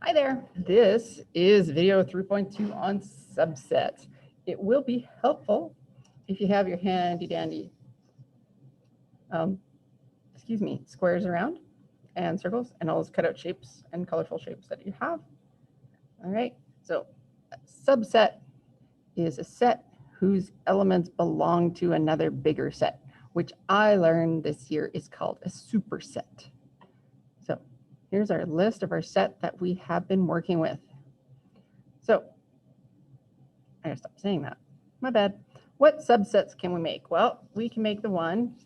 Hi there. This is video 3.2 on subsets. It will be helpful if you have your handy dandy, squares around and circles and all those cutout shapes and colorful shapes that you have. All right. So a subset is a set whose elements belong to another bigger set, which I learned this year is called a superset. So here's our list of our set that we have been working with. So I gotta stop saying that. My bad. What subsets can we make? Well, we can make the one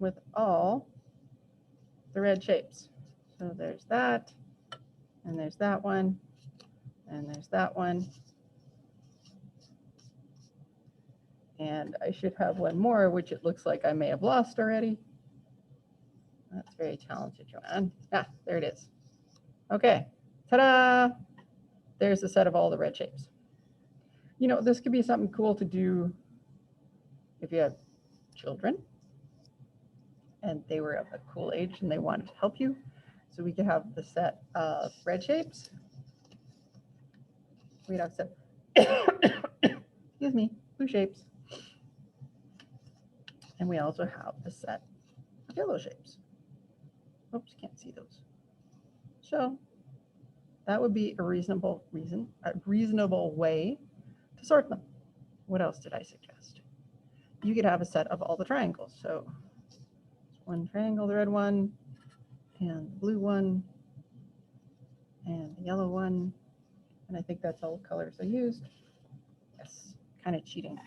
with all the red shapes. So there's that, and there's that one, and there's that one. And I should have one more, which it looks like I may have lost already. That's very talented, Joanne. Ah, there it is. Okay, ta-da! There's a set of all the red shapes. You know, this could be something cool to do if you have children and they were of a cool age and they wanted to help you. So we could have the set of red shapes. We'd have set, excuse me, blue shapes. And we also have the set of yellow shapes. Oops, can't see those. So that would be a reasonable way to sort them. What else did I suggest? You could have a set of all the triangles. So one triangle, the red one, and the blue one, and the yellow one. And I think that's all the colors I used. Yes, kind of cheating.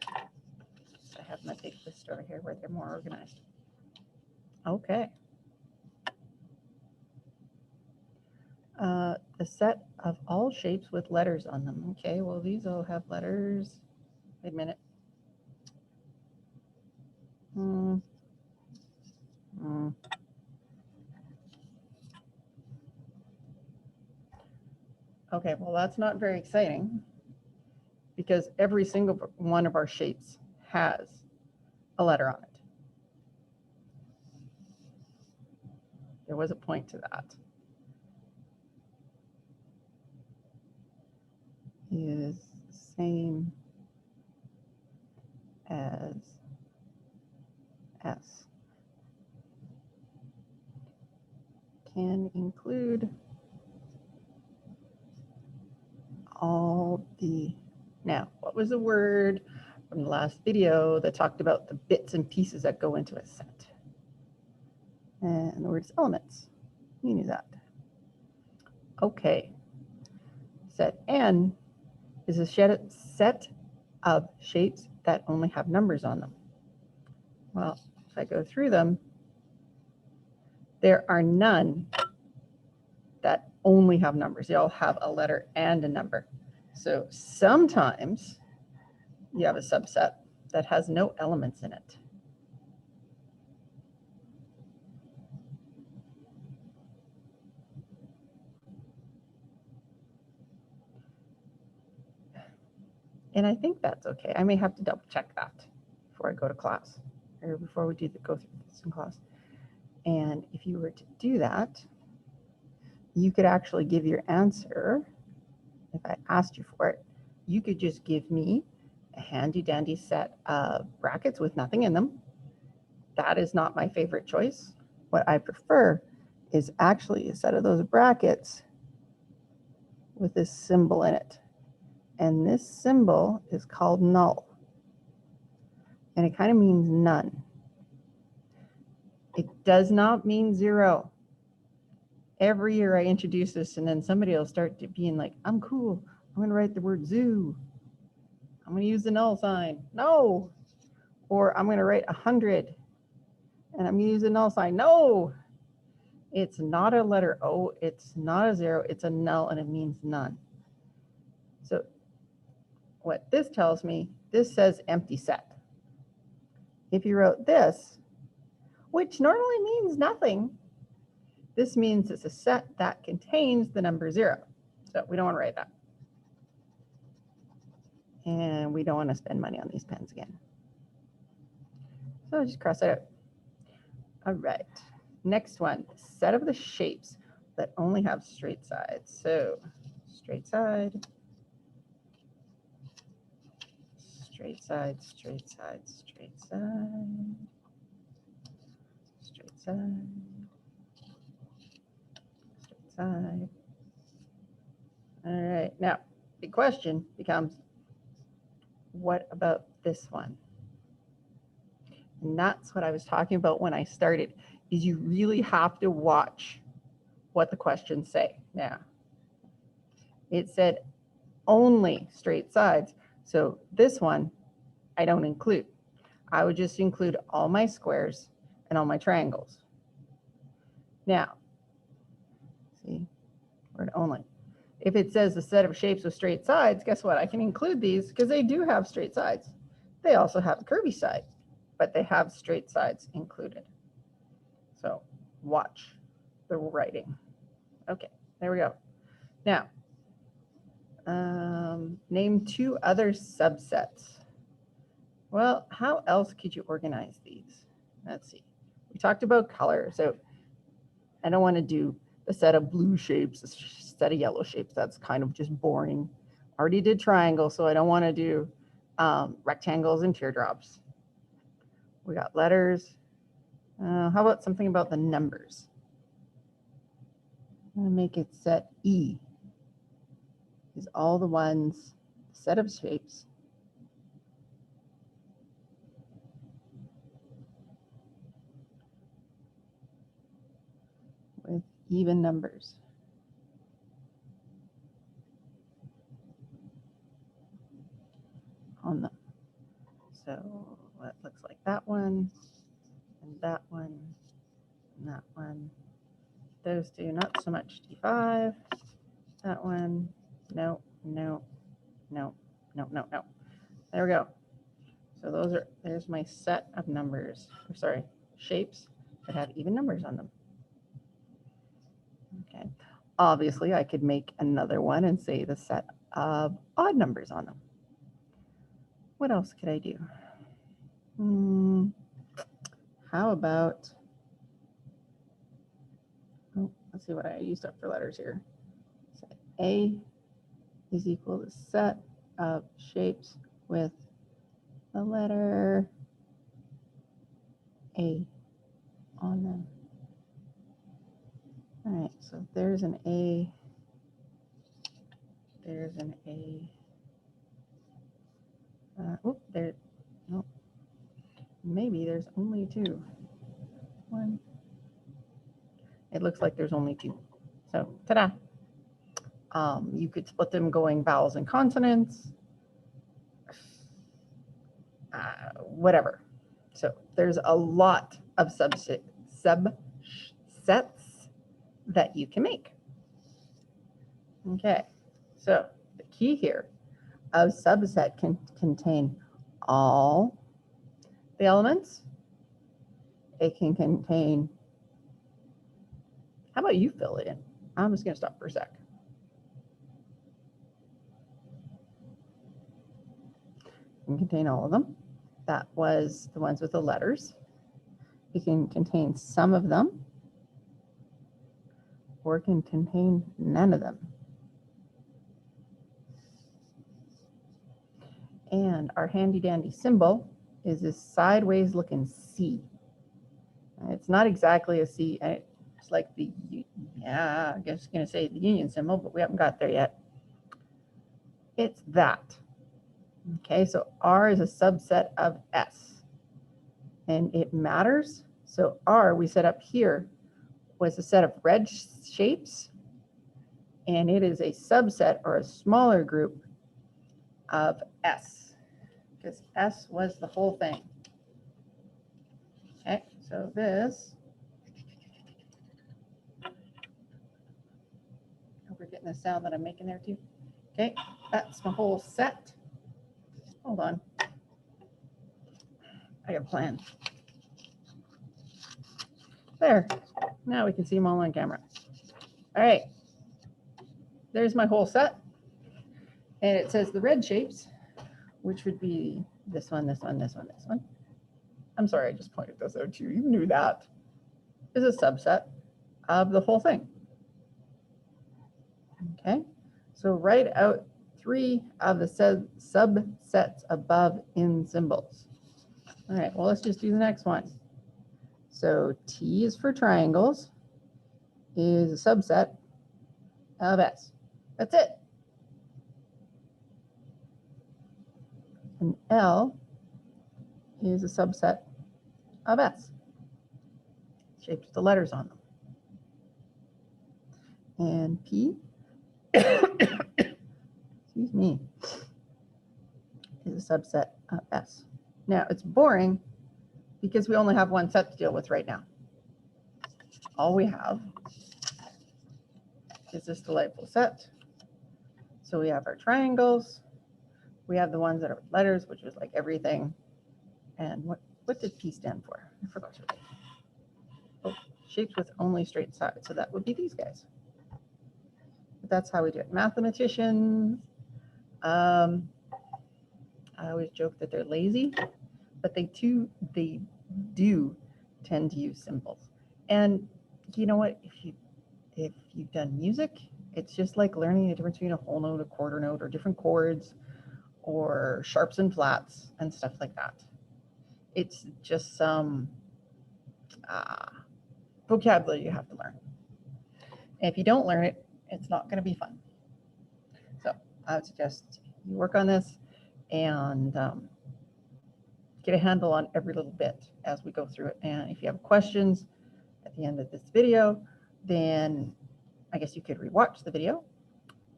I have my big list over here where they're more organized. Okay. The set of all shapes with letters on them. Okay, well, these all have letters. Wait a minute. Okay, well, that's not very exciting because every single one of our shapes has a letter on it. There was a point to that. Is the same as S. Can include all the, now, what was the word from the last video that talked about the bits and pieces that go into a set? And the word is elements. You knew that. Okay. Set N is a set of shapes that only have numbers on them. Well, if I go through them, there are none that only have numbers. They all have a letter and a number. So sometimes you have a subset that has no elements in it. And I think that's okay. I may have to double check that before I go to class or before we go through this in class. And if you were to do that, you could actually give your answer. If I asked you for it, you could just give me a handy dandy set of brackets with nothing in them. That is not my favorite choice. What I prefer is actually a set of those brackets with this symbol in it. And this symbol is called null. And it kind of means none. It does not mean zero. Every year I introduce this and then somebody will start being like, I'm cool. I'm going to write the word zoo. I'm going to use the null sign. No. Or I'm going to write 100 and I'm going to use the null sign. No. It's not a letter O. It's not a zero. It's a null and it means none. So what this tells me, this says empty set. If you wrote this, which normally means nothing, this means it's a set that contains the number 0. So we don't want to write that. And we don't want to spend money on these pens again. So just cross it out. All right. Next one, set of the shapes that only have straight sides. So straight side, straight side, straight side, straight side, straight side, straight side. All right, now the question becomes, what about this one? And that's what I was talking about when I started, is you really have to watch what the questions say. Now, it said only straight sides. So this one, I don't include. I would just include all my squares and all my triangles. Now, see, word only. If it says a set of shapes with straight sides, guess what? I can include these because they do have straight sides. They also have a curvy side, but they have straight sides included. So watch the writing. Okay, there we go. Now, name 2 other subsets. Well, how else could you organize these? Let's see. We talked about color, so I don't want to do a set of blue shapes, a set of yellow shapes. That's kind of just boring. Already did triangles, so I don't want to do rectangles and teardrops. We got letters. How about something about the numbers? I'm going to make it set E. Is all the ones, set of shapes with even numbers. On them. So it looks like that one, and that one, and that one. Those two, not so much. D5. That one, no, no, no, no, no, no. There we go. So there's my set of numbers, or sorry, shapes that have even numbers on them. Okay. Obviously, I could make another one and say the set of odd numbers on them. What else could I do? How about, let's see what I used up for letters here. So A is equal to set of shapes with the letter A on them. All right, so there's an A. There's an A. There, no, maybe there's only 2. 1. It looks like there's only 2. So, ta-da. You could split them going vowels and consonants, whatever. So there's a lot of subsets that you can make. Okay, so the key here, a subset can contain all the elements. It can contain, how about you fill it in? I'm just going to stop for a sec. It can contain all of them. That was the ones with the letters. It can contain some of them, or it can contain none of them. And our handy dandy symbol is this sideways looking C. It's not exactly a C. It's like the, yeah, I guess I'm going to say the union symbol, but we haven't got there yet. It's that. Okay, so R is a subset of S. And it matters. So R, we set up here, was a set of red shapes. And it is a subset or a smaller group of S, because S was the whole thing. Okay, so this, hope we're getting the sound that I'm making there too. Okay, that's my whole set. Hold on, I got a plan. There, now we can see them all on camera. All right, there's my whole set. And it says the red shapes, which would be this one, this one, this one, this one. I'm sorry, I just pointed those out to you. You knew that. Is a subset of the whole thing. Okay, so write out 3 of the subsets above in symbols. All right, well, let's just do the next one. So T is for triangles, is a subset of S. That's it. And L is a subset of S, shaped with the letters on them. And P, excuse me, is a subset of S. Now, it's boring because we only have one set to deal with right now. All we have is this delightful set. So we have our triangles. We have the ones that are with letters, which is like everything. And what did P stand for? I forgot to write. Oh, shaped with only straight sides. So that would be these guys. But that's how we do it. Mathematicians, I always joke that they're lazy, but they do tend to use symbols. And you know what? If you've done music, it's just like learning the difference between a whole note, a quarter note, or different chords, or sharps and flats and stuff like that. It's just some vocabulary you have to learn. And if you don't learn it, it's not going to be fun. So I would suggest you work on this and get a handle on every little bit as we go through it. And if you have questions at the end of this video, then I guess you could rewatch the video,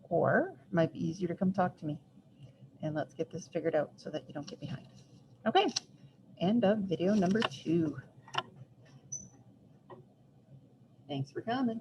or it might be easier to come talk to me. And let's get this figured out so that you don't get behind. Okay, end of video number 2. Thanks for coming.